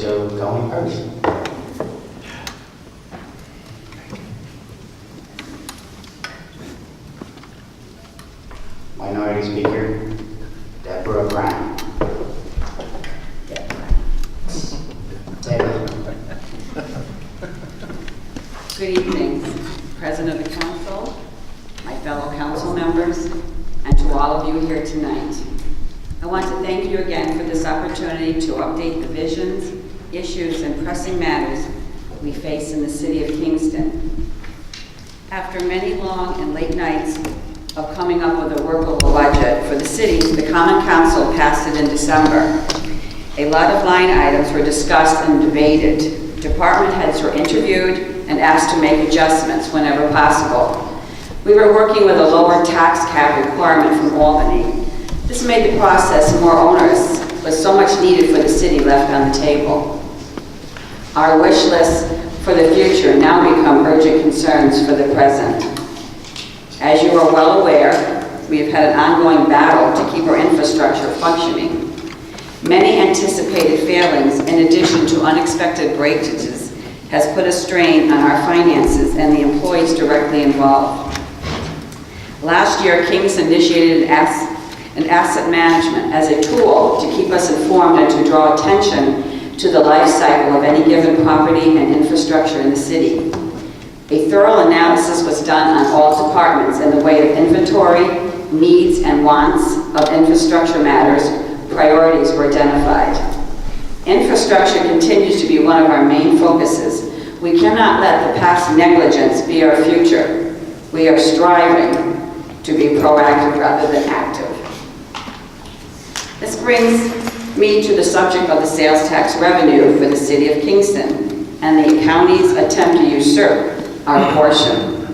privilege of going first. Minority Speaker, Deborah Brown. Deborah. Good evening, President of the Council, my fellow council members, and to all of you here tonight. I want to thank you again for this opportunity to update the visions, issues, and pressing matters we face in the city of Kingston. After many long and late nights of coming up with a workable budget for the city, the Common Council passed it in December. A lot of line items were discussed and debated. Department heads were interviewed and asked to make adjustments whenever possible. We were working with a lower tax cap requirement from Albany. This made the process more onerous, with so much needed for the city left on the table. Our wish lists for the future now become urgent concerns for the present. As you are well aware, we have had an ongoing battle to keep our infrastructure functioning. Many anticipated failings, in addition to unexpected breakages, has put a strain on our finances and the employees directly involved. Last year, Kingston initiated an asset management as a tool to keep us informed and to draw attention to the life cycle of any given property and infrastructure in the city. A thorough analysis was done on all departments in the way of inventory, needs and wants of infrastructure matters. Priorities were identified. Infrastructure continues to be one of our main focuses. We cannot let the past negligence be our future. We are striving to be proactive rather than active. This brings me to the subject of the sales tax revenue for the city of Kingston and the county's attempt to usurp our portion.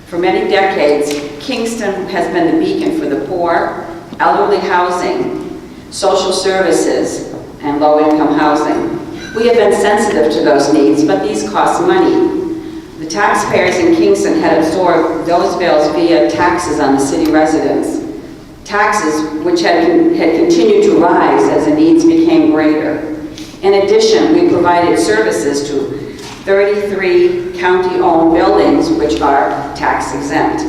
For many decades, Kingston has been the beacon for the poor, elderly housing, social services, and low-income housing. We have been sensitive to those needs, but these cost money. The taxpayers in Kingston had absorbed those bills via taxes on the city residents. Taxes which had continued to rise as the needs became greater. In addition, we provided services to 33 county-owned buildings which are tax exempt.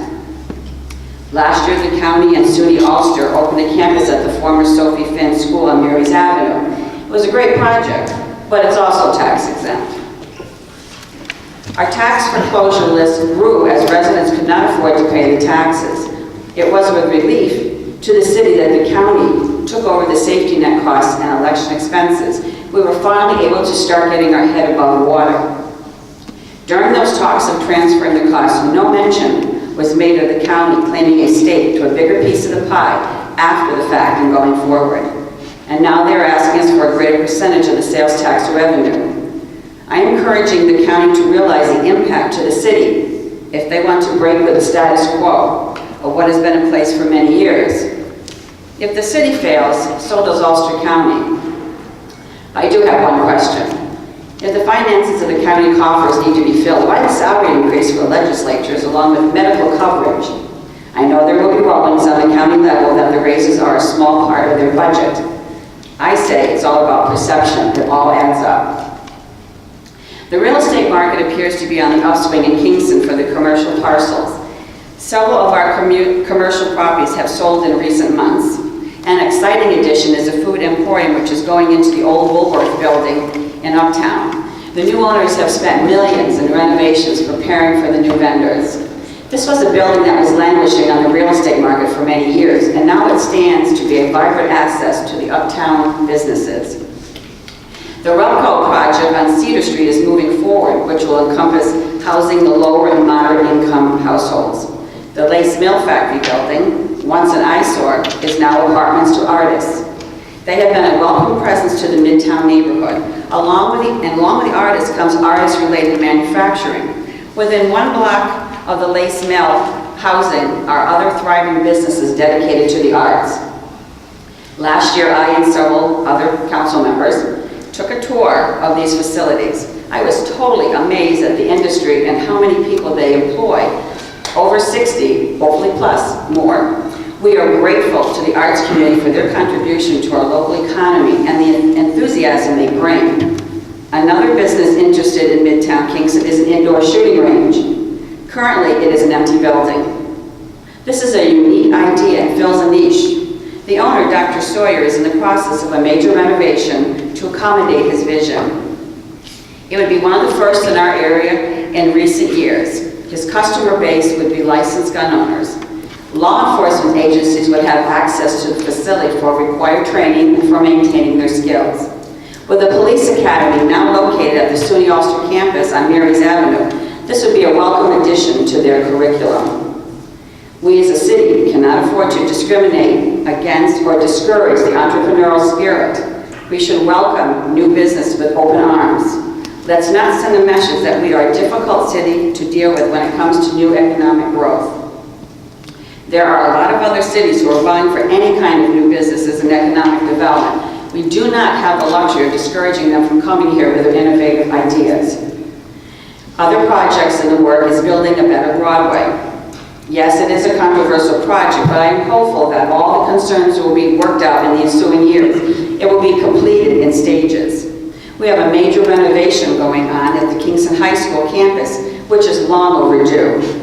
Last year, the county and SUNY Ulster opened a campus at the former Sophie Finn School on Marys Avenue. It was a great project, but it's also tax exempt. Our tax foreclosure list grew as residents could not afford to pay the taxes. It was with relief to the city that the county took over the safety net costs and election expenses. We were finally able to start getting our head above water. During those talks of transferring the costs, no mention was made of the county claiming a stake to a bigger piece of the pie after the fact and going forward. And now they're asking us for a greater percentage of the sales tax revenue. I am encouraging the county to realize the impact to the city if they want to break with the status quo of what has been in place for many years. If the city fails, so does Ulster County. I do have one question. If the finances of the county coffers need to be filled, why the salary increase for legislatures along with medical coverage? I know there will be rumblings on the county level that the raises are a small part of their budget. I say it's all about perception. It all adds up. The real estate market appears to be on the upswing in Kingston for the commercial parcels. Several of our commercial properties have sold in recent months. An exciting addition is a food emporium which is going into the old Woolworth building in Uptown. The new owners have spent millions in renovations preparing for the new vendors. This was a building that was languishing on the real estate market for many years, and now it stands to be a vibrant asset to the Uptown businesses. The Rubco project on Cedar Street is moving forward, which will encompass housing the lower and moderate income households. The Lace Mill Factory building, once an eyesore, is now apartments to artists. They have been a welcome presence to the Midtown neighborhood. Along with the artists comes artist-related manufacturing. Within 1 block of the Lace Mill housing are other thriving businesses dedicated to the arts. Last year, I and several other council members took a tour of these facilities. I was totally amazed at the industry and how many people they employ. Over 60, hopefully plus more. We are grateful to the arts community for their contribution to our local economy and the enthusiasm they bring. Another business interested in Midtown Kingston is an indoor shooting range. Currently, it is an empty building. This is a unique idea and fills a niche. The owner, Dr. Sawyer, is in the process of a major renovation to accommodate his vision. It would be one of the first in our area in recent years. His customer base would be licensed gun owners. Law enforcement agencies would have access to the facility for required training and for maintaining their skills. With the police academy now located at the SUNY Ulster campus on Marys Avenue, this would be a welcome addition to their curriculum. We as a city cannot afford to discriminate against or discourage the entrepreneurial spirit. We should welcome new business with open arms. Let's not send a message that we are a difficult city to deal with when it comes to new economic growth. There are a lot of other cities who are vying for any kind of new businesses and economic development. We do not have the luxury of discouraging them from coming here with their innovative ideas. Other projects in the work is building a better Broadway. Yes, it is a controversial project, but I am hopeful that all the concerns will be worked out in the ensuing years. It will be completed in stages. We have a major renovation going on at the Kingston High School campus, which is long overdue.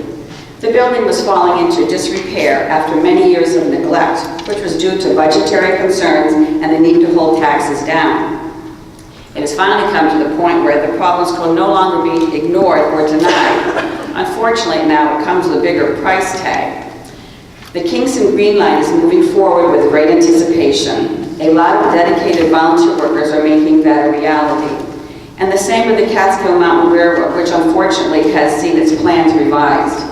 The building was falling into disrepair after many years of neglect, which was due to budgetary concerns and the need to hold taxes down. It has finally come to the point where the problems will no longer be ignored or denied. Unfortunately, now it comes with a bigger price tag. The Kingston Green Line is moving forward with great anticipation. A lot of dedicated volunteer workers are making that a reality. And the same with the Catskill Mountain Railroad, which unfortunately has seen its plans revised.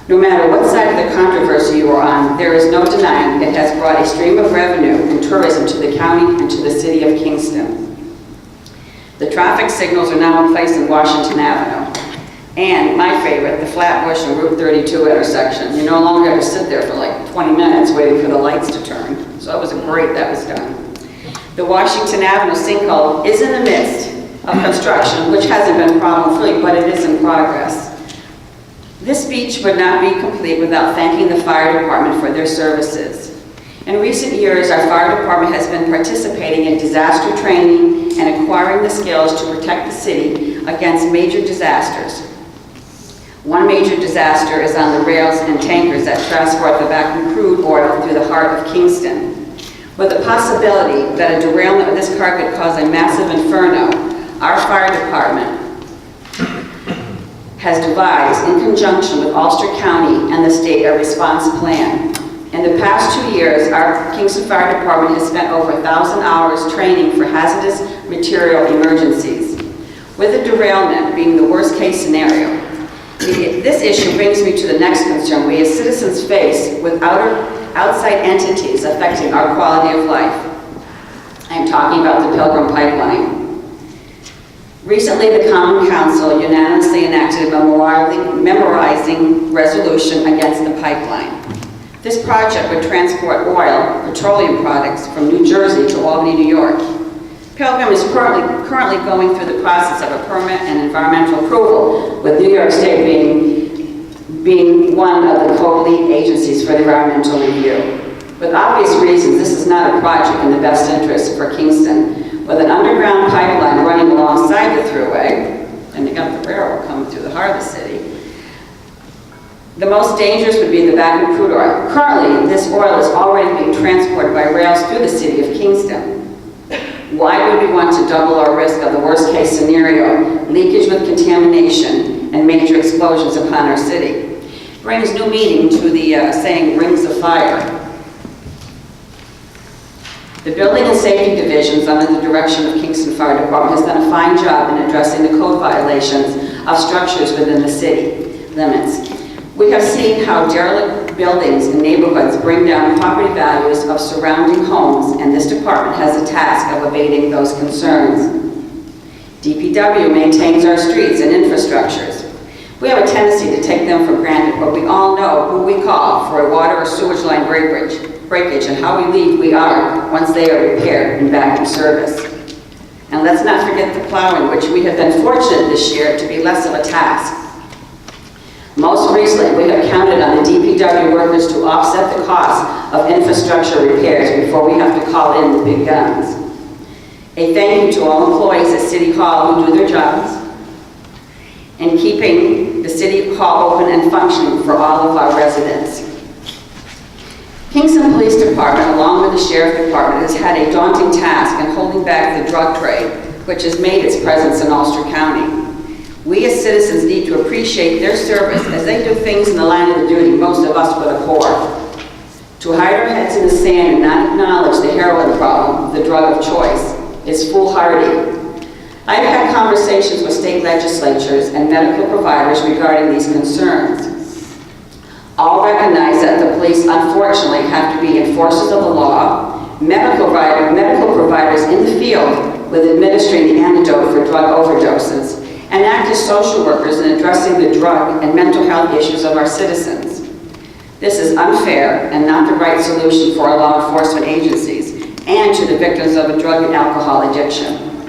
No matter what side of the controversy you are on, there is no denying it has brought a stream of revenue and tourism to the county and to the city of Kingston. The traffic signals are now in place in Washington Avenue. And my favorite, the Flatbush and Route 32 intersection. You no longer have to sit there for like 20 minutes waiting for the lights to turn. So it was great that was done. The Washington Avenue sinkhole is in the midst of construction, which hasn't been problem-free, but it is in progress. This speech would not be complete without thanking the fire department for their services. In recent years, our fire department has been participating in disaster training and acquiring the skills to protect the city against major disasters. One major disaster is on the rails and tankers that transport the vacuum crude oil through the heart of Kingston. With the possibility that a derailment of this car could cause a massive inferno, our fire department has devised, in conjunction with Ulster County and the state, a response plan. In the past 2 years, our Kingston Fire Department has spent over 1,000 hours training for hazardous material emergencies. With a derailment being the worst case scenario, this issue brings me to the next concern we as citizens face with outside entities affecting our quality of life. I am talking about the Pilgrim Pipeline. Recently, the Common Council unanimously enacted a memorizing resolution against the pipeline. This project would transport oil, petroleum products, from New Jersey to Albany, New York. Pilgrim is currently going through the process of a permit and environmental approval, with New York State being one of the co-lead agencies for the environmental review. With obvious reasons, this is not a project in the best interest for Kingston. With an underground pipeline running alongside the thruway, and you got the railroad coming through the heart of the city, the most dangerous would be the vacuum crude oil. Currently, this oil is already being transported by rails through the city of Kingston. Why would we want to double our risk of the worst case scenario, leakage with contamination, and major explosions upon our city? Brings new meaning to the saying, rings of fire. The Building and Safety Divisions, under the direction of Kingston Fire Department, has done a fine job in addressing the code violations of structures within the city limits. We have seen how derelict buildings and neighborhoods bring down property values of surrounding homes, and this department has a task of abating those concerns. DPW maintains our streets and infrastructures. We have a tendency to take them for granted, but we all know who we call for a water or sewage line breakage and how relieved we are once they are repaired and back in service. And let's not forget the plowing, which we have been fortunate this year to be less of a task. Most recently, we have counted on the DPW workers to offset the cost of infrastructure repairs before we have to call in the big guns. A thank you to all employees at City Hall who do their jobs and keeping the City Hall open and functioning for all of our residents. Kingston Police Department, along with the Sheriff Department, has had a daunting task in holding back the drug trade, which has made its presence in Ulster County. We as citizens need to appreciate their service as they do things in the line of duty most of us would abhor. To hide our heads in the sand and not acknowledge the heroin problem, the drug of choice, is foolhardy. I've had conversations with state legislatures and medical providers regarding these concerns. All recognize that the police unfortunately have to be enforcers of the law, medical providers in the field with administering the antidote for drug overdoses, and act as social workers in addressing the drug and mental health issues of our citizens. This is unfair and not the right solution for our law enforcement agencies and to the victims of a drug and alcohol addiction.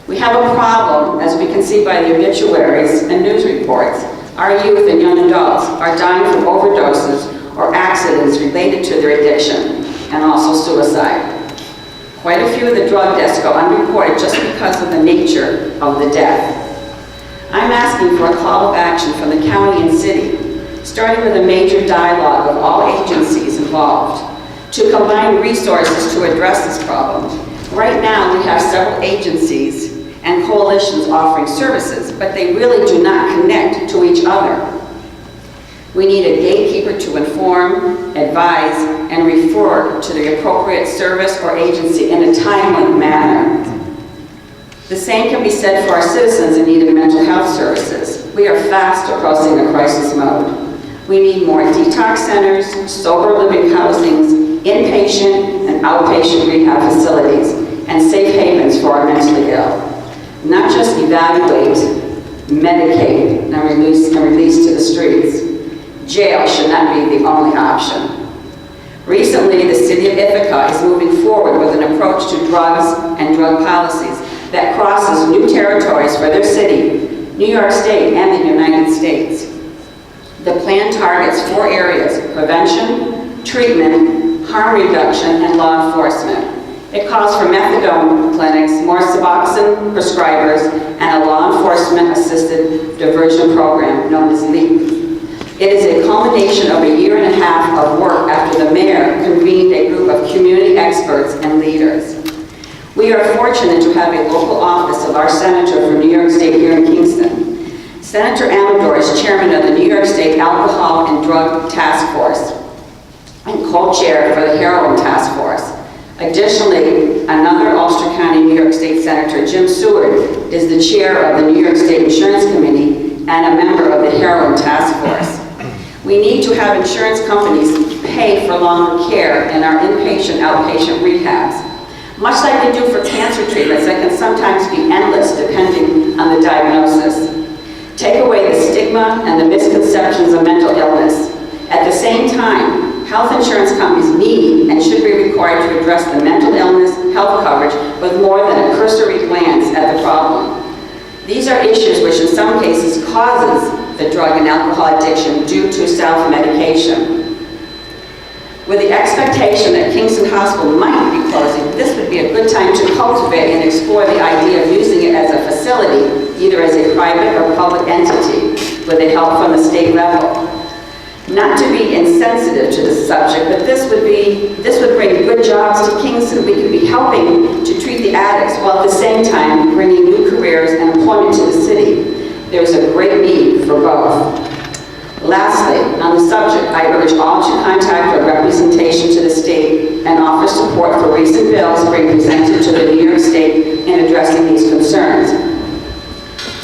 We have a problem, as we can see by the obituaries and news reports. Our youth and young adults are dying from overdoses or accidents related to their addiction, and also suicide. Quite a few of the drug deaths go unreported just because of the nature of the death. I'm asking for a call of action from the county and city, starting with a major dialogue of all agencies involved, to combine resources to address this problem. Right now, we have several agencies and coalitions offering services, but they really do not connect to each other. We need a gatekeeper to inform, advise, and refer to the appropriate service or agency in a timely manner. The same can be said for our citizens in need of mental health services. We are fast approaching a crisis mode. We need more detox centers, sober living housings, inpatient and outpatient rehab facilities, and safe havens for our mentally ill. Not just evaluate, medicate, and release to the streets. Jail should not be the only option. Recently, the city of Ithaca is moving forward with an approach to drugs and drug policies that crosses new territories for their city, New York State, and the United States. The plan targets 4 areas: prevention, treatment, harm reduction, and law enforcement. It calls for methadone clinics, more Suboxone prescribers, and a law enforcement-assisted diversion program known as LEAP. It is a culmination of a year and a half of work after the mayor convened a group of community experts and leaders. We are fortunate to have a local office of our senator from New York State here in Kingston. Senator Amador is chairman of the New York State Alcohol and Drug Task Force and co-chair for the Heroin Task Force. Additionally, another Ulster County, New York State Senator, Jim Seward, is the chair of the New York State Insurance Committee and a member of the Heroin Task Force. We need to have insurance companies pay for longer care in our inpatient, outpatient rehabs, much like they do for cancer treatments that can sometimes be endless depending on the diagnosis. Take away the stigma and the misconceptions of mental illness. At the same time, health insurance companies need and should be required to address the mental illness health coverage with more than a cursory glance at the problem. These are issues which in some cases causes the drug and alcohol addiction due to self-medication. With the expectation that Kingston Hospital might be closing, this would be a good time to cultivate and explore the idea of using it as a facility, either as a private or public entity, with the help from the state level. Not to be insensitive to this subject, but this would bring good jobs to Kingston. We could be helping to treat the addicts while at the same time bringing new careers and employment to the city. There's a great need for both. Lastly, on the subject, I urge all to contact our representation to the state and offer support for recent bills being presented to the New York State in addressing these concerns.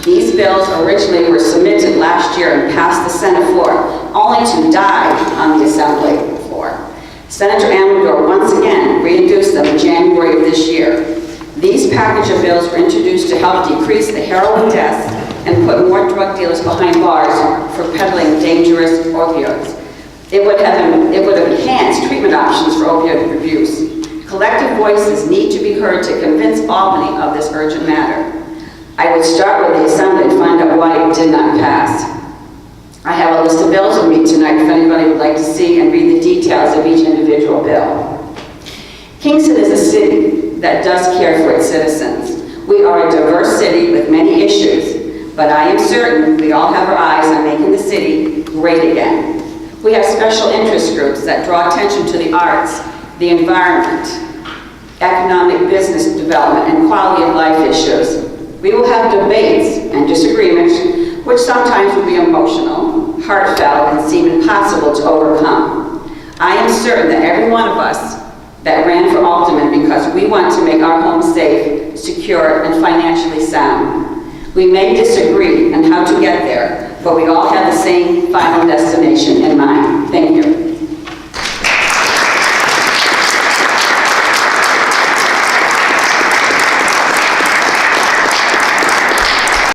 These bills originally were submitted last year and passed the Senate floor, only to die on the Assembly floor. Senator Amador once again reintroduced them in January of this year. These package of bills were introduced to help decrease the heroin deaths and put more drug dealers behind bars for peddling dangerous opioids. It would have enhanced treatment options for opioid abuse. Collective voices need to be heard to convince Albany of this urgent matter. I would start with the Assembly and find out why it did not pass. I have a list of bills with me tonight if anybody would like to see and read the details of each individual bill. Kingston is a city that does care for its citizens. We are a diverse city with many issues, but I am certain we all have our eyes on making the city great again. We have special interest groups that draw attention to the arts, the environment, economic business development, and quality of life issues. We will have debates and disagreements, which sometimes will be emotional, heartfelt, and seem impossible to overcome. I am certain that every one of us that ran for alderman because we want to make our home safe, secure, and financially sound. We may disagree on how to get there, but we all have the same final destination in mind. Thank you.